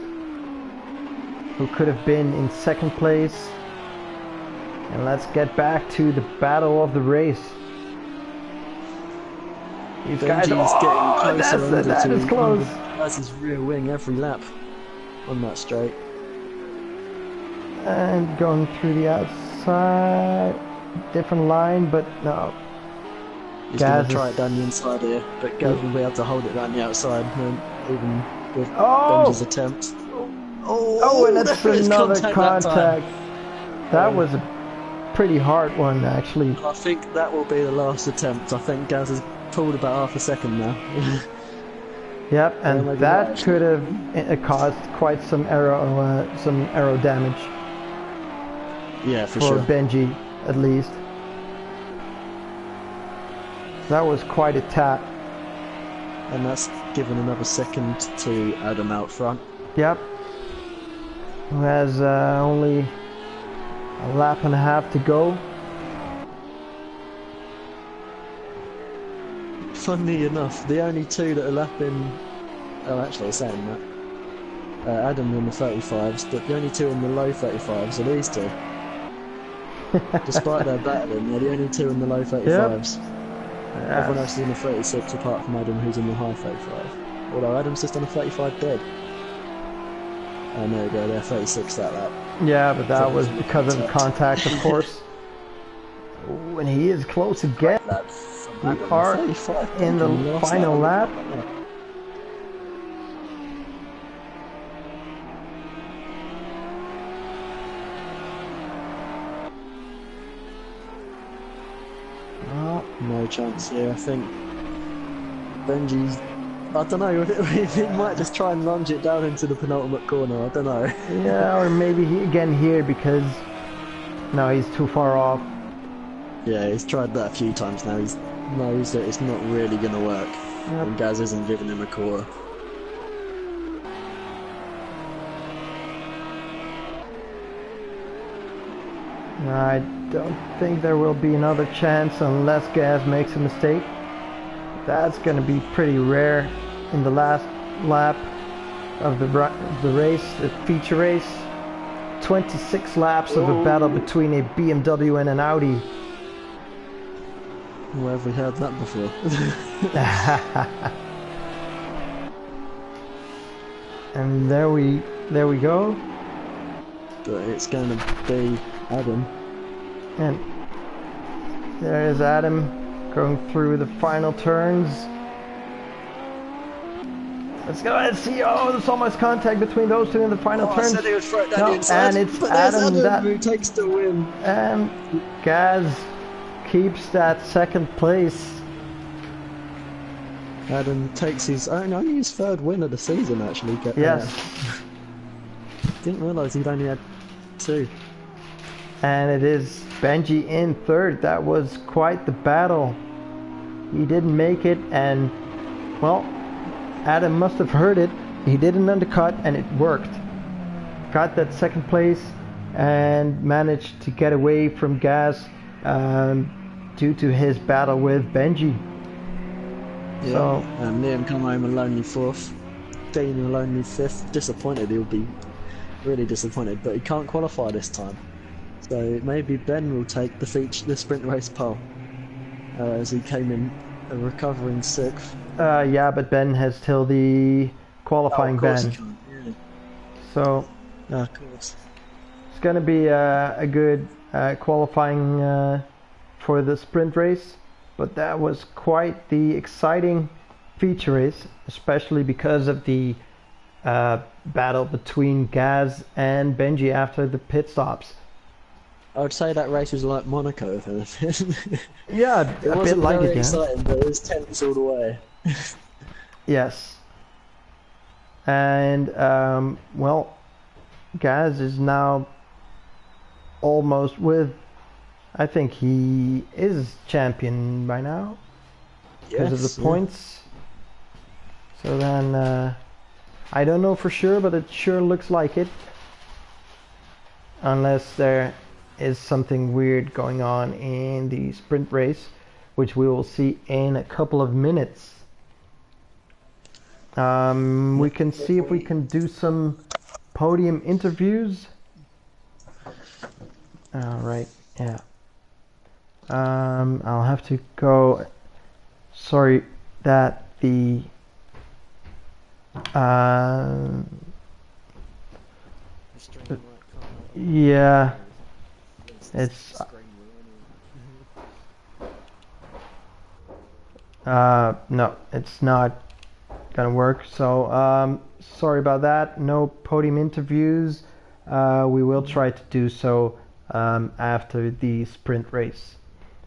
who could have been in 2nd place. And let's get back to the battle of the race. These guys are getting closer. That is close. That's his rear wing every lap on that straight. And going through the outside, different line, but no. He's going to try it down the inside here, but Gaz will be able to hold it down the outside, even with Benji's attempt. Oh, and that's another contact. That was a pretty hard one, actually. I think that will be the last attempt. I think Gaz has pulled about half a second now. Yep, and that could have caused quite some aero damage. Yeah, for sure. For Benji, at least. That was quite a tap. And that's given another second to Adam out front. Yep. Who has only a lap and a half to go. Funnily enough, the only two that are lapping... Oh, actually, saying that. Adam in the 35s, but the only two in the low 35s are these two. Despite their battling, they're the only two in the low 35s. Yep. Everyone else is in the 36 apart from Adam, who's in the high 35. Although Adam's just on a 35 dead. And there we go, they're 36 that lap. Yeah, but that was because of the contact, of course. Ooh, and he is close again. We are in the final lap. No chance here, I think. Benji's... I don't know, he might just try and lunge it down into the penultimate corner, I don't know. Yeah, or maybe he again here because... No, he's too far off. Yeah, he's tried that a few times now. He knows that it's not really going to work. Yep. And Gaz isn't giving him a corner. I don't think there will be another chance unless Gaz makes a mistake. That's going to be pretty rare in the last lap of the race, the feature race. 26 laps of a battle between a BMW and an Audi. Where have we heard that before? And there we go. But it's going to be Adam. And there is Adam going through the final turns. Let's go and see. Oh, there's so much contact between those two in the final turns. I said he would throw it down the inside. And it's Adam who takes the win. And Gaz keeps that second place. Adam takes his only his third win of the season, actually. Yes. Didn't realise he'd only had 2. And it is Benji in third. That was quite the battle. He didn't make it, and well, Adam must have heard it. He did an undercut and it worked. Got that second place and managed to get away from Gaz due to his battle with Benji. Yeah, so, Liam come home a lonely 4th. Dean a lonely 5th. Disappointed, he'll be really disappointed, but he can't qualify this time. So maybe Ben will take the sprint race pole, as he came in a recovering 6th. Yeah, but Ben has till the qualifying ban. Yeah. So of course. It's going to be a good qualifying for the sprint race, but that was quite the exciting feature race, especially because of the battle between Gaz and Benji after the pit stops. I would say that race was like Monaco, if anything. Yeah, a bit like it, yeah. Exciting, but it was tense all the way. Yes. And, well, Gaz is now almost with... I think he is champion by now. Because of the points. So then, I don't know for sure, but it sure looks like it. Unless there is something weird going on in the sprint race, which we will see in a couple of minutes. We can see if we can do some podium interviews. Alright, yeah. I'll have to go. Sorry that the yeah, it's no, it's not gonna work. So sorry about that. No podium interviews. We will try to do so after the sprint race.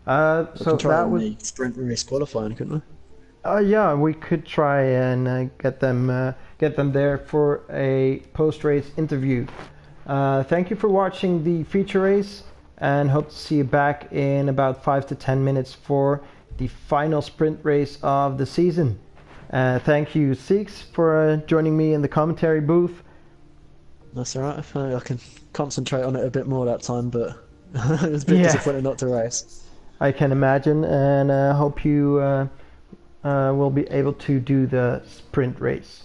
So that was the sprint race qualifying, couldn't we? Yeah, we could try and get them there for a post-race interview. Thank you for watching the feature race, and hope to see you back in about 5 to 10 minutes for the final sprint race of the season. Thank you, Six, for joining me in the commentary booth. That's alright. I can concentrate on it a bit more that time, but it was a bit disappointing not to race. I can imagine, and hope you will be able to do the sprint race.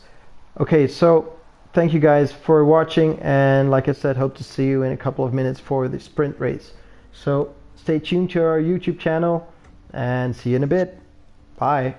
Okay, so thank you guys for watching, and like I said, hope to see you in a couple of minutes for the sprint race. So stay tuned to our YouTube channel, and see you in a bit. Bye.